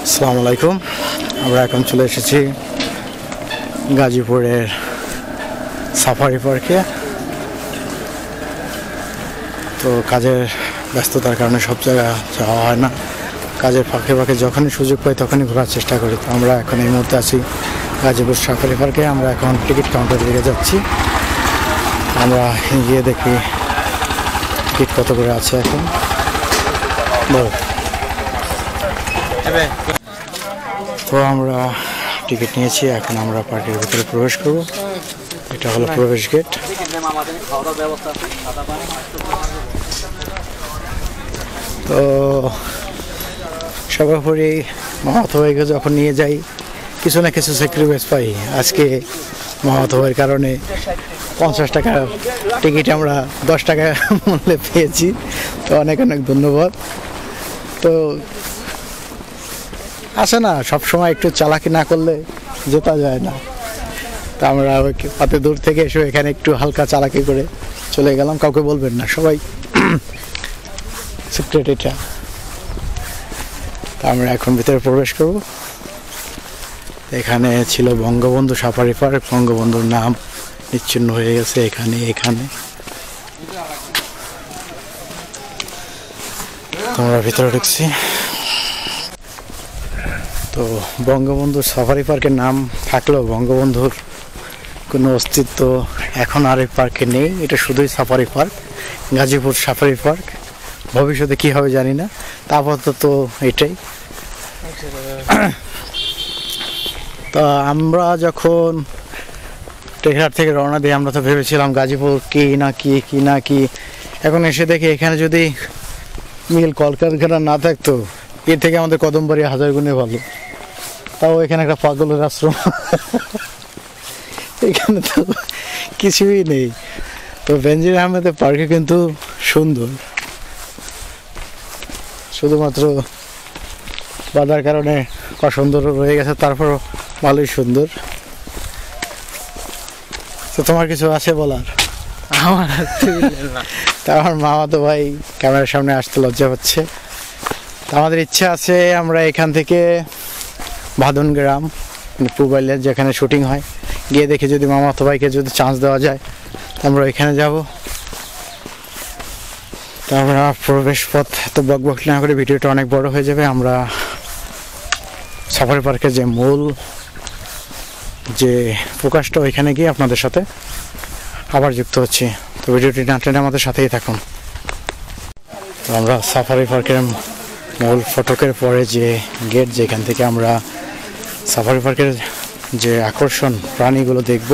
আসসালামু আলাইকুম। আমরা এখন চলে এসেছি গাজীপুরের সাফারি পার্কে। তো কাজের ব্যস্ততার কারণে সব জায়গা যাওয়া হয় না, কাজের ফাঁকে ফাঁকে যখনই সুযোগ পাই তখনই ঘোরার চেষ্টা করি। তো আমরা এখন এই মুহূর্তে আছি গাজীপুর সাফারি পার্কে। আমরা এখন টিকিট কাউন্টারের দিকে যাচ্ছি। আমরা গিয়ে দেখি টিকিট কত করে আছে এখন। তো আমরা টিকিট নিয়েছি, এখন আমরা পার্কের ভিতরে প্রবেশ করব। এটা হলো প্রবেশ গেট। তো সর্বোপরি মামাতো ভাইকে যখন নিয়ে যাই কিছু না কিছু স্যাক্রিফাইস পাই। আজকে মামাতো ভাইয়ের কারণে 50 টাকা টিকিট আমরা 10 টাকা মূল্যে পেয়েছি। তো অনেক অনেক ধন্যবাদ। তো আসে না, সবসময় একটু চালাকি না করলে জেতা যায় না। তা আমরা অত দূর থেকে এসে এখানে একটু হালকা চালাকি করে চলে গেলাম। কাউকে বলবেন না, সবাই সিক্রেট এটা। তা আমরা এখন ভিতরে প্রবেশ করব। এখানে ছিল বঙ্গবন্ধু সাফারি পার্ক। বঙ্গবন্ধুর নাম নিচ্ছিন্ন হয়ে গেছে এখানে। আমরা ভিতরে ঢুকছি। তো বঙ্গবন্ধুর সাফারি পার্কের নাম থাকলেও বঙ্গবন্ধুর কোনো অস্তিত্ব এখন আর এই পার্কে নেই। এটা শুধুই safari park, Gazipur safari park. ভবিষ্যতে কী হবে জানি না, তা আপাতত এটাই। তা আমরা যখন টেকনাফ থেকে রওনা দিই আমরা তো ভেবেছিলাম গাজীপুর কি না কি। এখন এসে দেখি এখানে যদি মিল কলকারখানা না থাকতো এর থেকে আমাদের কদমবাড়ি 1000 গুণে ভালো। তাও এখানে একটা পাগলের আশ্রম, এখানে তো কিছুই নেই। তো বেনজির আহমেদের পার্কে কিন্তু সুন্দর, শুধুমাত্র বাধার কারণে অসুন্দর রয়ে গেছে, তারপরও ভালোই সুন্দর। তো তোমার কিছু আছে বলার? আমার তা আমার মামাতো ভাই ক্যামেরার সামনে আসতে লজ্জা পাচ্ছে। তা আমাদের ইচ্ছা আছে আমরা এখান থেকে ভাদন গ্রাম, মানে পুবাইলের যেখানে শুটিং হয়, গিয়ে দেখি যদি মামাতো ভাইকে যদি চান্স দেওয়া যায় আমরা এখানে যাব। তা আমরা প্রবেশ পথ এত বকবক না করে, ভিডিওটা অনেক বড় হয়ে যাবে। আমরা সাফারি পার্কের যে মূল যে ফোকাসটা ওইখানে গিয়ে আপনাদের সাথে আবার যুক্ত হচ্ছি। তো ভিডিওটি না টেনে আমাদের সাথেই থাকুন। তো আমরা সাফারি পার্কের মূল ফটকের পরে যে গেট, যেখান থেকে আমরা সাফারি পার্কের যে আকর্ষণ প্রাণীগুলো দেখব,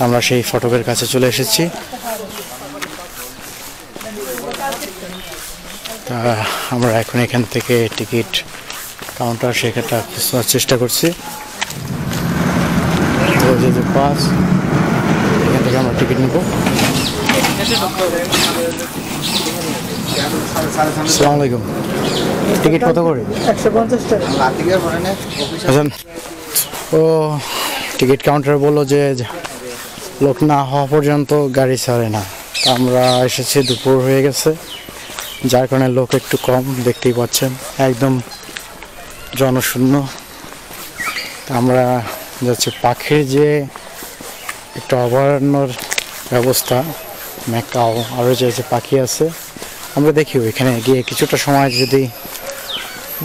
আমরা সেই ফটকের কাছে চলে এসেছি। তা আমরা এখন এখান থেকে টিকিট কাউন্টার সেখানটা খোঁজার চেষ্টা করছি। তো যে পাস, এখান থেকে আমরা টিকিট নেব। আসসালামু আলাইকুম। টিকিট কত করে? 150 টাকা। আচ্ছা, ও টিকিট কাউন্টার বললো যে লোক না হওয়া পর্যন্ত গাড়ি ছাড়ে না। তা আমরা এসেছি, দুপুর হয়ে গেছে, যার কারণে লোক একটু কম, দেখতেই পাচ্ছেন একদম জনশূন্য। তা আমরা যাচ্ছি পাখির যে একটা অভয়ারণ্যর ব্যবস্থা, ম্যাকাও আরও যে পাখি আছে, আমরা দেখি ওইখানে গিয়ে কিছুটা সময় যদি,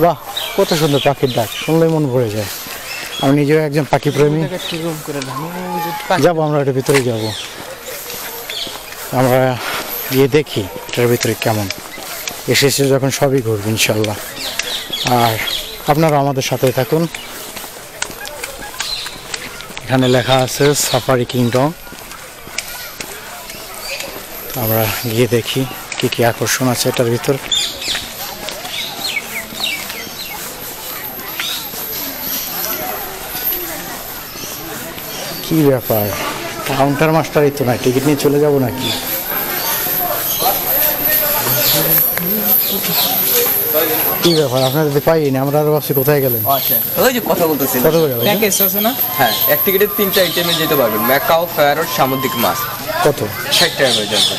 বাহ কত সুন্দর পাখির ডাক, শুনলেই মন ভরে যায়। আমি নিজেও একজন পাখি প্রেমী। যাবো আমরা এটার ভিতরে যাব, আমরা গিয়ে দেখি এটার ভিতরে কেমন। এসেছে যখন সবই ঘুরবো ইনশাল্লাহ। আর আপনারা আমাদের সাথে থাকুন। এখানে লেখা আছে সাফারি কিংডম। আমরা গিয়ে দেখি কি কি আকর্ষণ আছে এটার ভিতর। কি ব্যাপার, কাউন্টার মাস্টারই তো না, টিকিট নিয়ে চলে যাব নাকি? কি ব্যাপার, আপনারা যদি পাইনি, আমরা আরো ভাবছি কোথায় গেলেন। আচ্ছা, ওই যে কথা বলতেছি, কত করে গেল? প্যাকেজ আছে না? হ্যাঁ, এক টিকিটে 3টা আইটেমে যেতে পারবেন। ম্যাকাও, প্যারট, সামুদ্রিক মাছ। কত? 60 টাকা করে যাবে।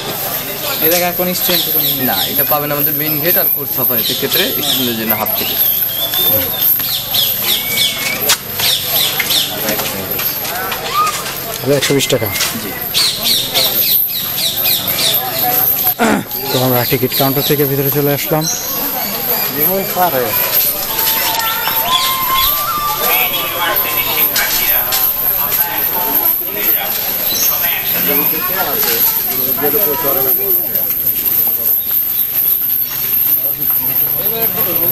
এই জায়গায় কোন স্টুডেন্ট না, এটা পাবেন আমাদের মেইন গেট আর কোর্স সাফারিতে ক্ষেত্রে স্টুডেন্টের জন্য হাফ টিকিট। তাহলে 120 টাকা। তো আমরা টিকিট কাউন্টার থেকে ভিতরে চলে আসলাম।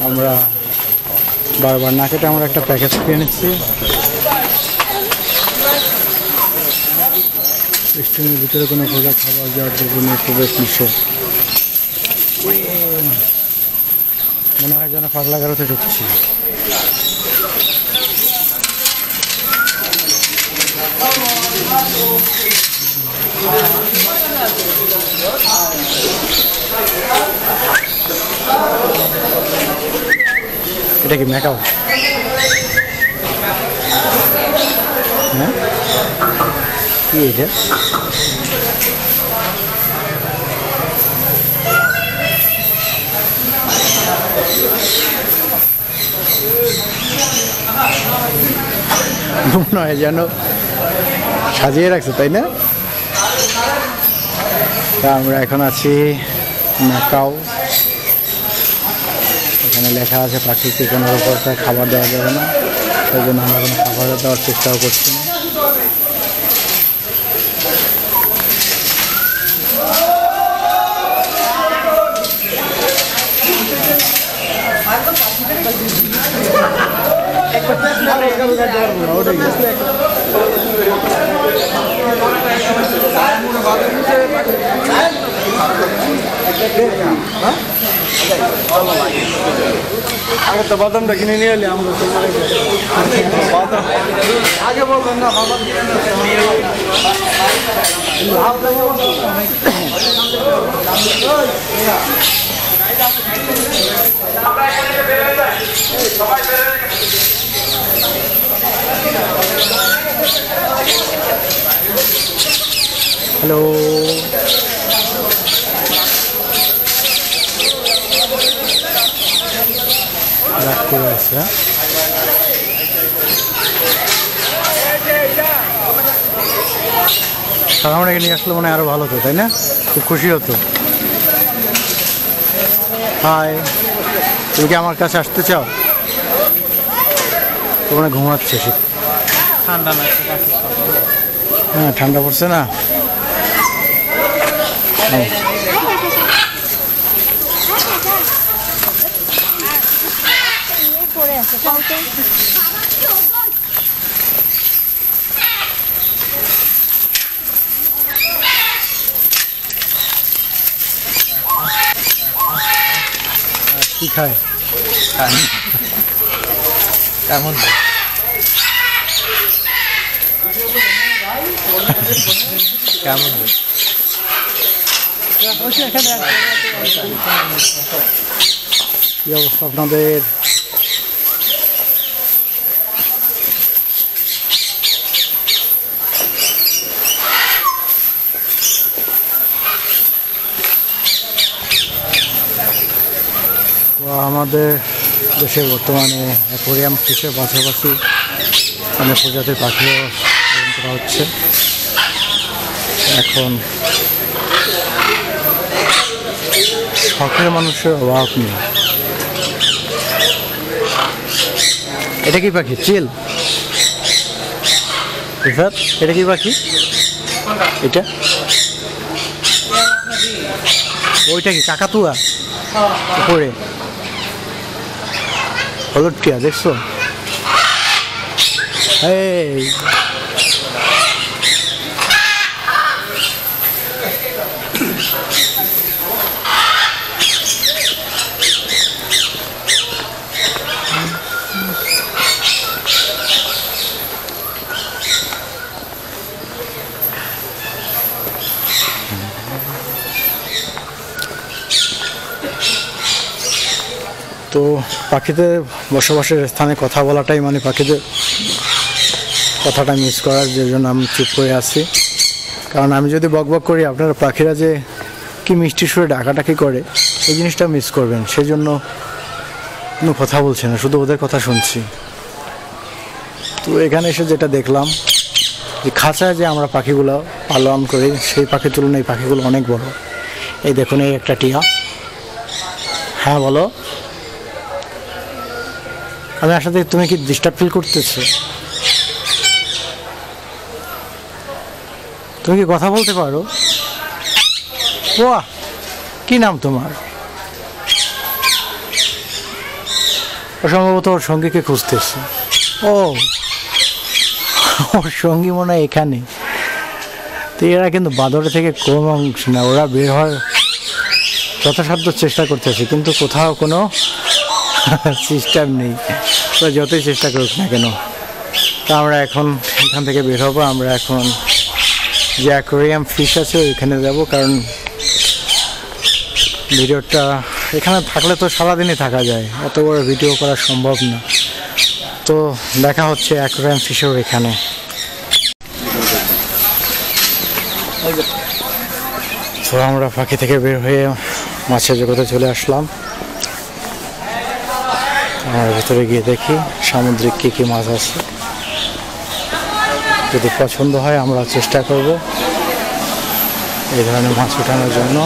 আমরা বারবার না কেটে আমরা একটা প্যাকেজ কিনে নিচ্ছি। স্টেশনের ভিতরে কোনো প্রকার খাবার যাওয়ার জন্য প্রবেশ নিষেধ। মনে হয় যেন পাগলা গারোতে ঢুকছি। এটা কি ম্যাকাও? হ্যাঁ, কি এটা? মনে হয় যেন সাজিয়ে রাখছে, তাই না? তা আমরা এখন আছি ম্যাকাও। এখানে লেখা আছে পাখিকে কোনো প্রকার খাবার দেওয়া যাবে না, সেই জন্য আমরা কোনো খাবার দেওয়ার চেষ্টাও করছি না। আগে তো বাদামটা কিনে নিয়ে এলে আমরা বাদাম আগে বলবেন না বাদাম হ্যালো, রাগ করে আছে। আমরা নিয়ে আসলে মনে হয় আরো ভালো হতো, তাই না? খুব খুশি হতো। হাই, তুমি কি আমার কাছে আসতে চাও? তোমরা ঘুমাচ্ছে, ঠান্ডা না? হ্যাঁ, ঠান্ডা পড়ছে না? কি খায়? কেমন কেমন কি অবস্থা আপনাদের? তো আমাদের দেশে বর্তমানে অ্যাকোয়ারিয়াম ফিশের পাশাপাশি অনেক প্রজাতির পাখিও পালন করা হচ্ছে। এখন শখের মানুষের অভাব নেই। এটা কি পাখি? চিল? এটা কি পাখি? এটা ওইটা কি কাকাতুয়া? উপরে হলুদ টিয়া দেখছো? এই তো পাখিদের বসবাসের স্থানে কথা বলাটাই মানে পাখিদের কথাটা মিস করার, যে জন্য আমি চুপ করে আছি। কারণ আমি যদি বকবক করি, আপনারা পাখিরা যে কি মিষ্টি সুরে ডাকাডাকি করে, এই জিনিসটা মিস করবেন। সেই জন্য কোনো কথা বলছি না, শুধু ওদের কথা শুনছি। তো এখানে এসে যেটা দেখলাম যে খাঁচায় যে আমরা পাখিগুলো পালন করি সেই পাখির তুলনায় এই পাখিগুলো অনেক বড়। এই দেখুন, এই একটা টিয়া। হ্যাঁ বলো, আমি আসলে তুমি কি ডিস্টার্ব ফিল করতেছো? তুমি কি কথা বলতে পারো? বাহ, কি নাম তোমার? ও সম্ভবত ওর সঙ্গীকে খুঁজতেছে। ও, ওর সঙ্গী মনে হয় এখানে। তো এরা কিন্তু বাঁদরের থেকে কম অংশ না, ওরা বের হওয়ার যথাসাধ্য চেষ্টা করতেছে, কিন্তু কোথাও কোনো সিস্টেম নেই। তো যতই চেষ্টা করুক না কেন। তো আমরা এখন এখান থেকে বের হবো। আমরা এখন যে অ্যাকোয়ারিয়াম ফিশ আছে ওইখানে যাব, কারণ ভিডিওটা এখানে থাকলে তো সারাদিনই থাকা যায়, এত বড় ভিডিও করা সম্ভব না। তো দেখা হচ্ছে অ্যাকোয়ারিয়াম ফিশের এখানে। তো আমরা পাখি থেকে বের হয়ে মাছের জগতে চলে আসলাম। আমরা ভিতরে গিয়ে দেখি সামুদ্রিক কী কী মাছ আছে। যদি পছন্দ হয় আমরা চেষ্টা করব এই ধরনের মাছ ওঠানোর জন্য।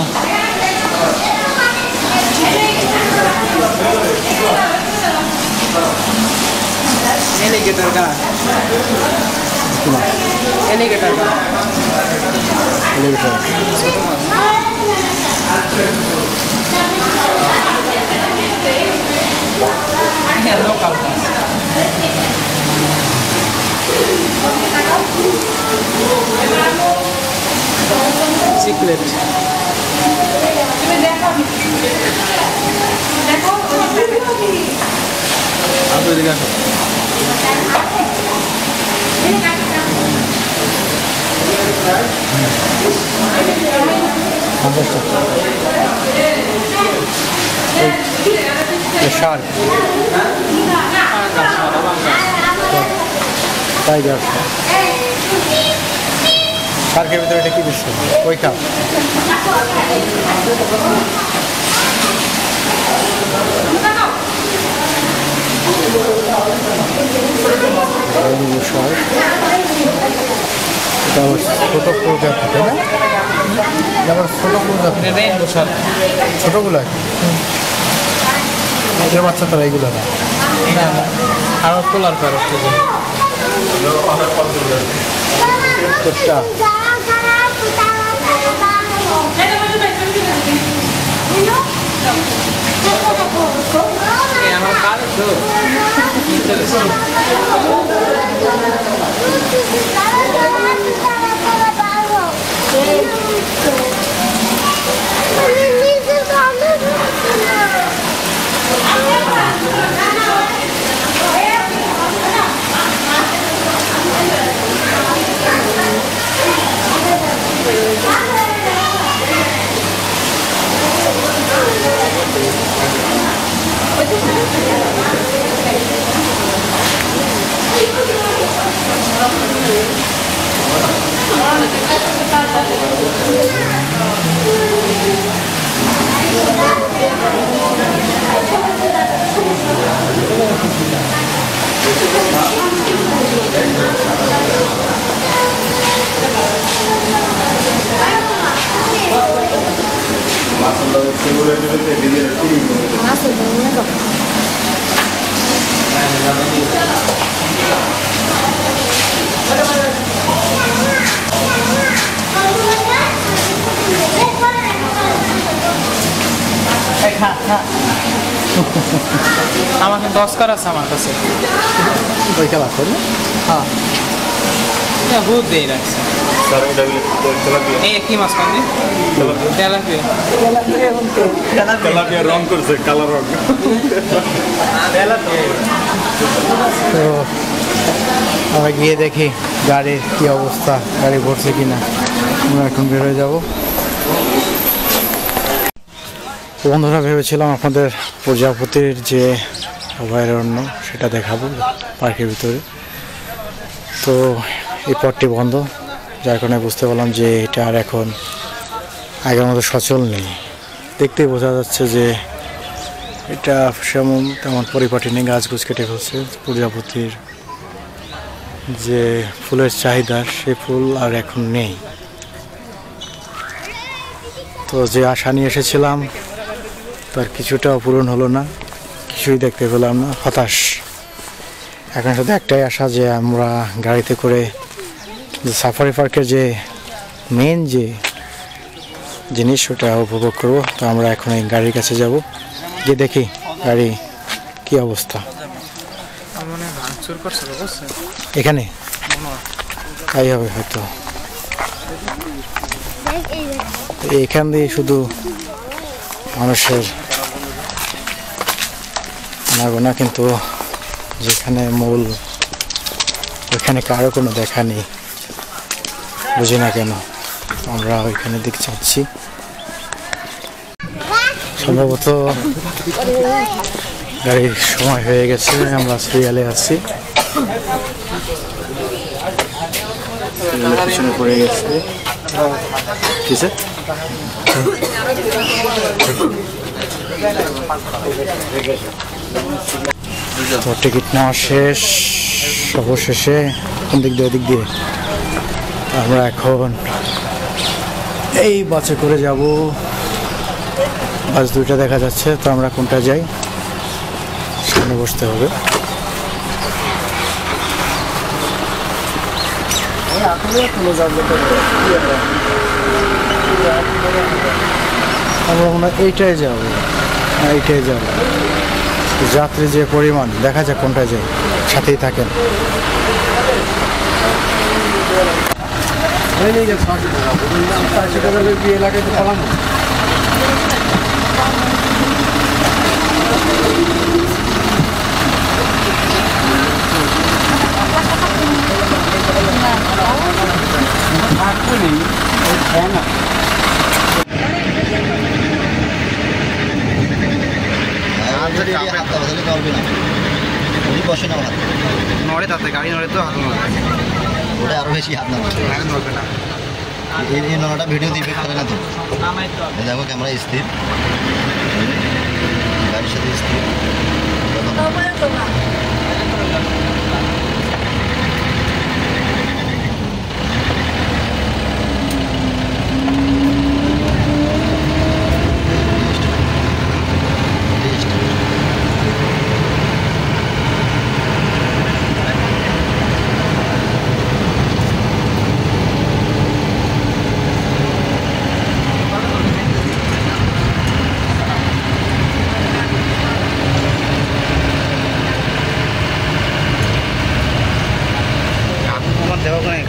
সিক্রেট শার্ক, টাইগার শার্কের ভিতরে এটা কি বিষয়? ওই কাপ শার্ক, এটা আবার ছোটো প্রজাতি, তাই না? আবার ছোটো প্রজাতি, ছোটোগুলো এটার বাচ্চা তারা এইগুলো না, আরো তোলার কারণ কোনটা? আমার কাজ তো আমার কিন্তু অস্কার আছে আমার কাছে। ওই খেলা করি। হ্যাঁ বহুত দেরি লাগছে। এই কি মাছ কান্দি? তেলাপিয়া। তেলাপিয়া রং করছে, কালার রং। তো আমরা গিয়ে দেখি গাড়ির কি অবস্থা, গাড়ি ভরছে কিনা। আমরা এখন বের হয়ে যাবো। বন্ধুরা, ভেবেছিলাম আপনাদের প্রজাপতির যে অভয়ারণ্য সেটা দেখাবো পার্কের ভিতরে, তো এই পথটি বন্ধ, যার কারণে বুঝতে পারলাম যে এটা আর এখন আগের মতো সচল নেই। দেখতেই বোঝা যাচ্ছে যে এটা তেমন পরিপাটি নেই, গাছগুছ কেটে ফেলছে। প্রজাপতির যে ফুলের চাহিদা সে ফুল আর এখন নেই। তো যে আশা নিয়ে এসেছিলাম তার কিছুটাও পূরণ হলো না, কিছুই দেখতে পেলাম না, হতাশ। এখন শুধু একটাই আশা যে আমরা গাড়িতে করে যে সাফারি পার্কের যে মেন যে জিনিস ওটা উপভোগ করবো। তো আমরা এখন এই গাড়ির কাছে যাব, গিয়ে দেখি গাড়ি কি অবস্থা। এখানে তাই হবে হয়তো। এখান দিয়ে শুধু মানুষের আনাগোনা, কিন্তু যেখানে মূল ওইখানে কারো কোনো দেখা নেই, বুঝি না কেন। আমরা ওইখানে দিকে যাচ্ছি, সম্ভবত গাড়ির সময় হয়ে গেছে, আমরা সিরিয়ালে আছি, পিছনে পড়ে গেছে। কিসে তো টিকিট নেওয়া শেষ অবশেষে। কোন দিক দিয়ে? দিক দিয়ে আমরা এখন এই বাসে করে যাব। বাস দুইটা দেখা যাচ্ছে, তো আমরা কোনটা যাই? সামনে বসতে হবে। আমরা মনে হয় এইটাই যাবো, এইটাই যাবো। যাত্রী যে পরিমাণ, দেখা যাক কোনটা যাই, সাথেই থাকেন। নড়ে তাতে গাড়ি নড়ে তো হাত নড়ে, ওটা আরো বেশি হাত না নড়বে না। এই নড়াটা ভিডিও দিবে করে না তো। দেখো ক্যামেরা স্থির, গাড়ির সাথে স্থির।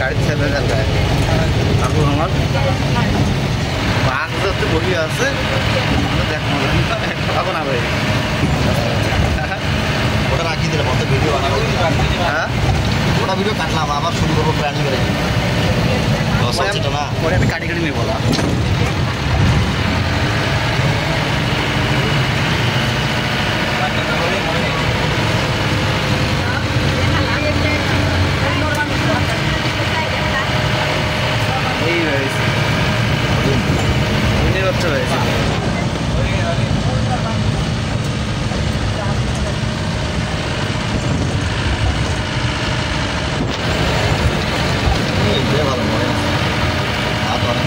গাড়ির সাথে কাকু আমার বাস হচ্ছে বসে আছে, দেখো না ভাই। ওটা রাখি দিলাম, অত ভিডিও বানাবো। হ্যাঁ, ওটা ভিডিও কাটলাম, আবার শুরু করবো প্ল্যানিং করে। না পরে আমি কাটি কাটি নেবো। এই হয়েছে হয়েছে। ভালো মনে আছে, হাত অনেক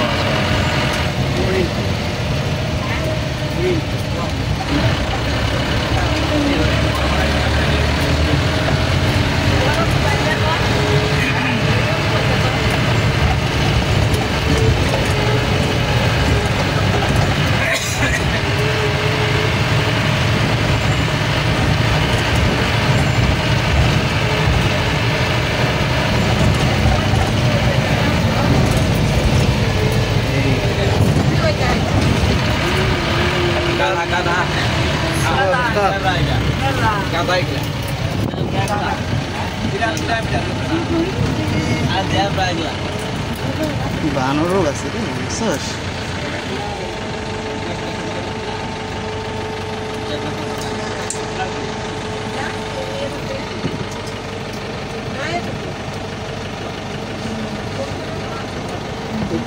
বানরও আছে রে, বুঝছস?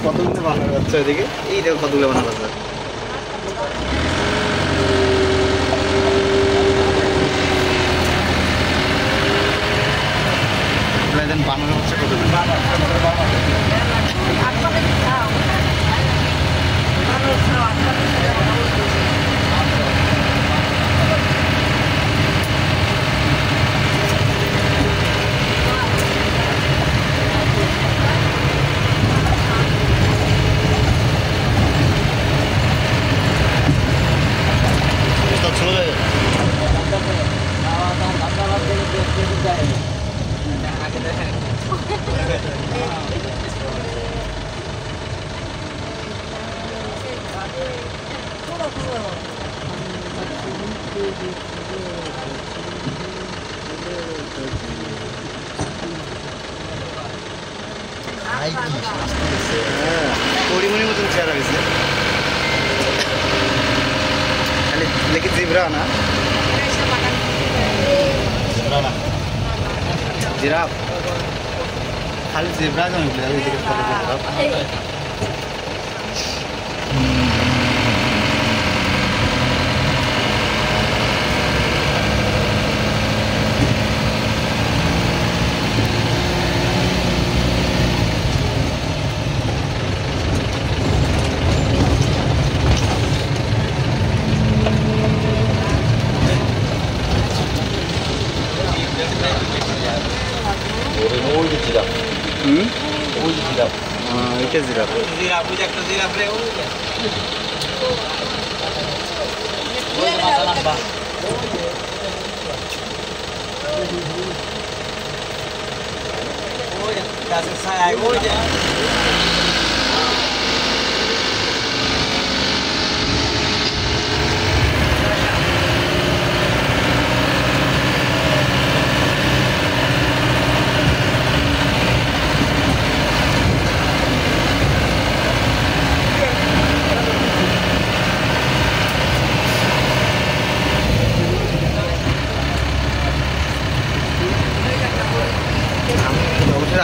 কতগুলো বানর বাচ্চা ওইদিকে, এই দেখো কতগুলো বানর বাচ্চা। আই কি আসতেছে পরিমণির মতন চেহারা হয়েছে খালি লেগে জিব্রা না জিরাফ খালি জিব্রা জানি এটা জিরাফ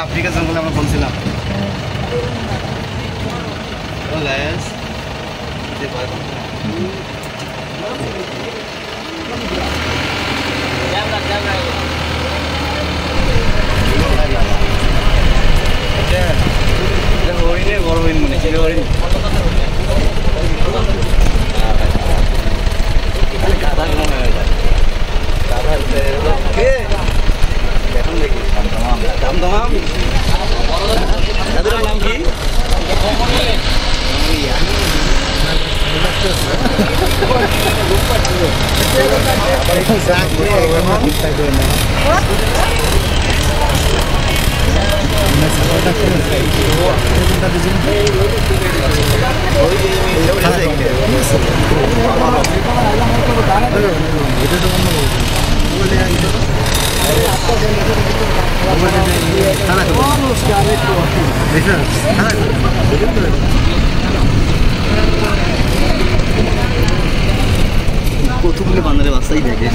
আফ্রিকা জঙ্গলে আমরা বলছিলাম হরিণে বড় হরিণ মনে ছিল হরিণ এখন দেখি দাম দাম দাদুর নাম কি কতগুলো বান্দরের বাচ্চাই দেখে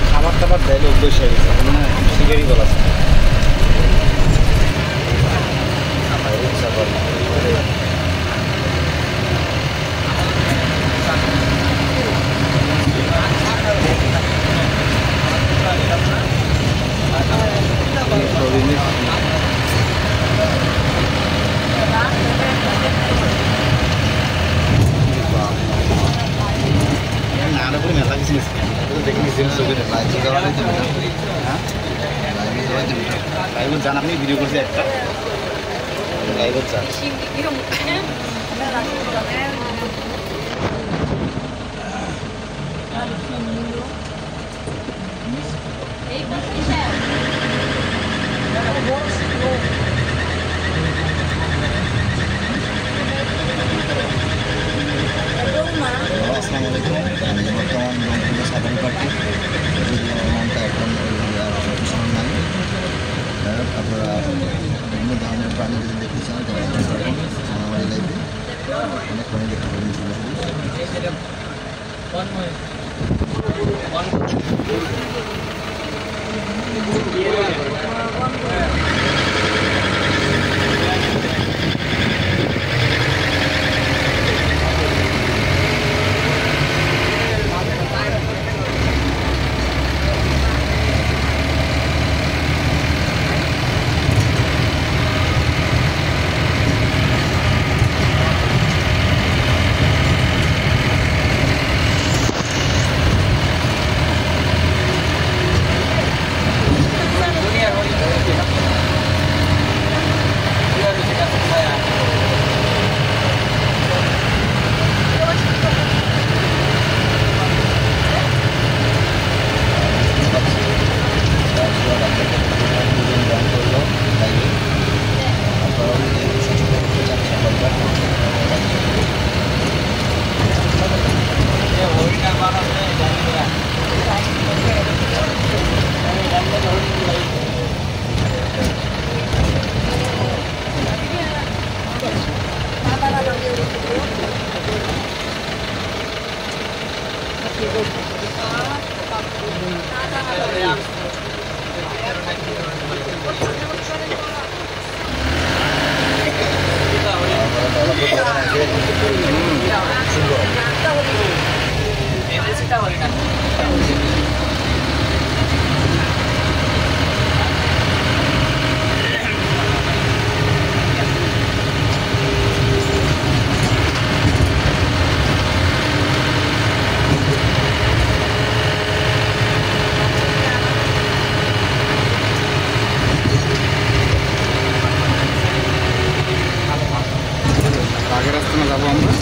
খাবার টাবার দেয় লোক বসে গেছে মানে শিকারি বলা নানা করে মেলা কিছু দেখে লাইভ জান আপনি ভিডিও করছে একটা লাইভ চান আসসালামু আলাইকুম আমি বর্তমান রংপুর সাধারণ পার্টি নামটা এখন নাই আপনারা বিভিন্ন ধরনের প্রাণী যদি দেখতে চান তাহলে আমার এই লাইভে অনেক প্রাণী দেখতে পাবেন। বাঘের রাস্তা যাবো আমরা,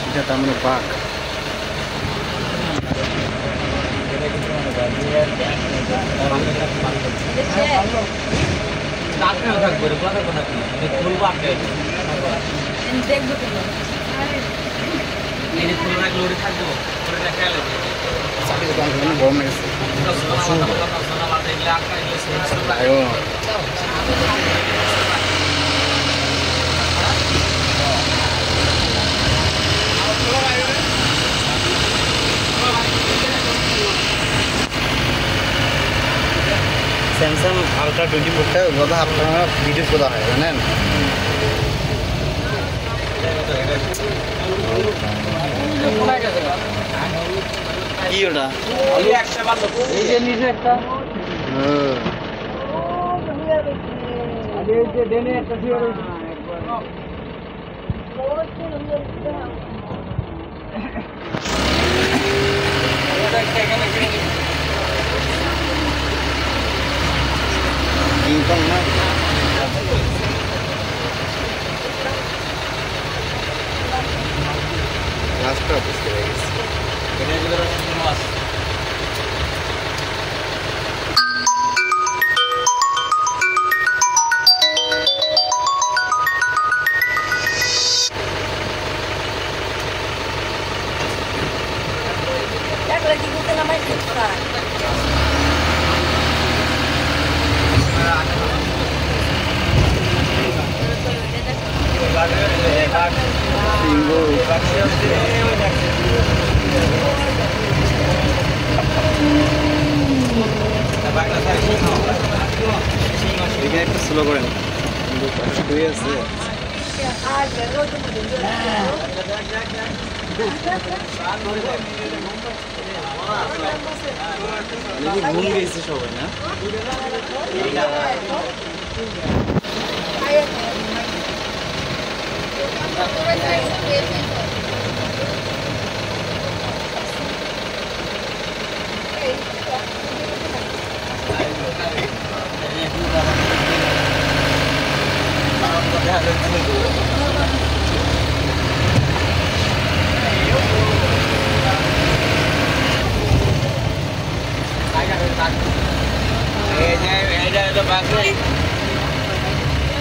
এটা তার মানে বাঘ। গরম লেগেছে। স্যামসাং আলট্রা 24টা ওগুলো আপনারা ভিডিও করা হয় জানেন। কি ওটা? এই যে নিচে একটা, এই যে ডেনে একটা দিয়ে রয়েছে। ইনকাম না লাস্টটা বুঝতে পেরে গেছি। এখানে একটা স্লো করেন, শুয়ে আছে। ঘুম গেছে সবাই না?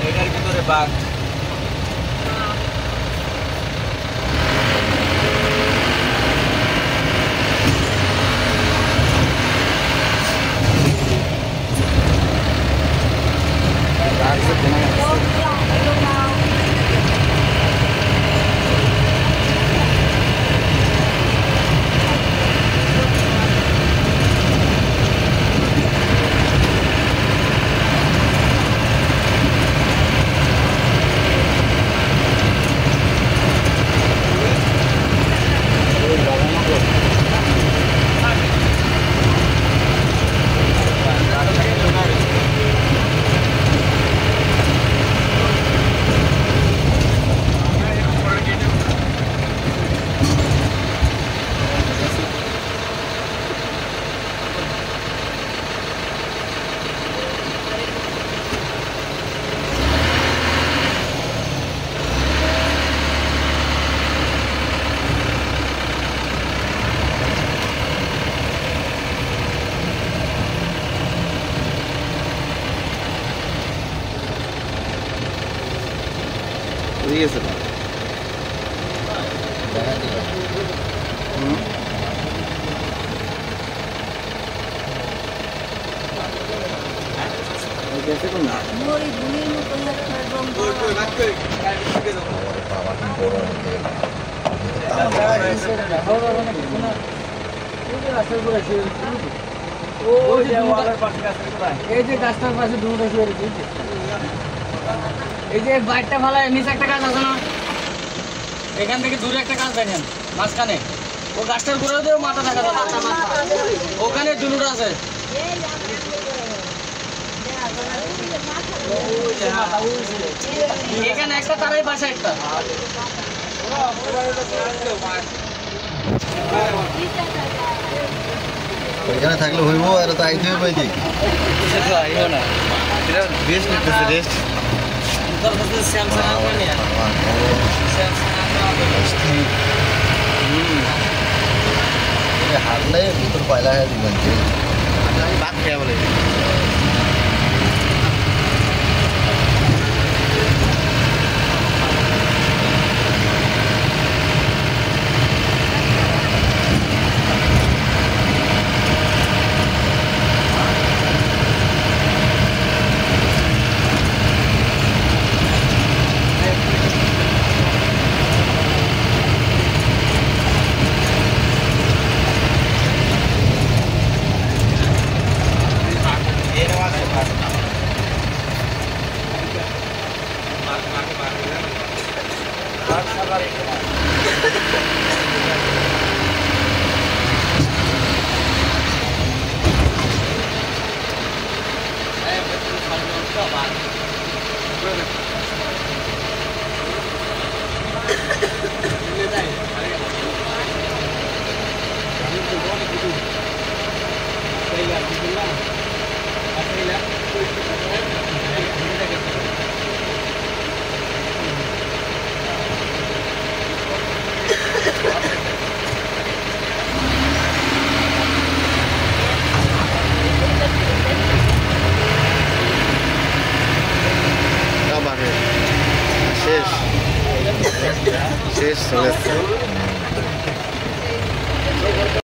এটার ভিতরে বাঘ। দিয়েছে না कैसे को ना मोरी भूमि में कोई ना कोई এই যে গাছটার পাশে দুটো শুয়ে রয়েছে, এই যে বাইকটা ভালো নিচে একটা গাছ আছে না, এখান থেকে দূরে একটা গাছ দেখেন মাঝখানে, ও গাছটার ঘুরে দিয়ে মাথা দেখা যাচ্ছে, ওখানে দুটো আছে। এখানে একটা তারাই পাশে একটা। এখানে থাকলে হইব, এটা তো আইতে হইব। এদিক রেস্ট নিতেছে, রেস্ট হারলে ভিতর পয়লা হয়ে দিবেন বাদ খেয়ে বলে। শেষ শেষ চলে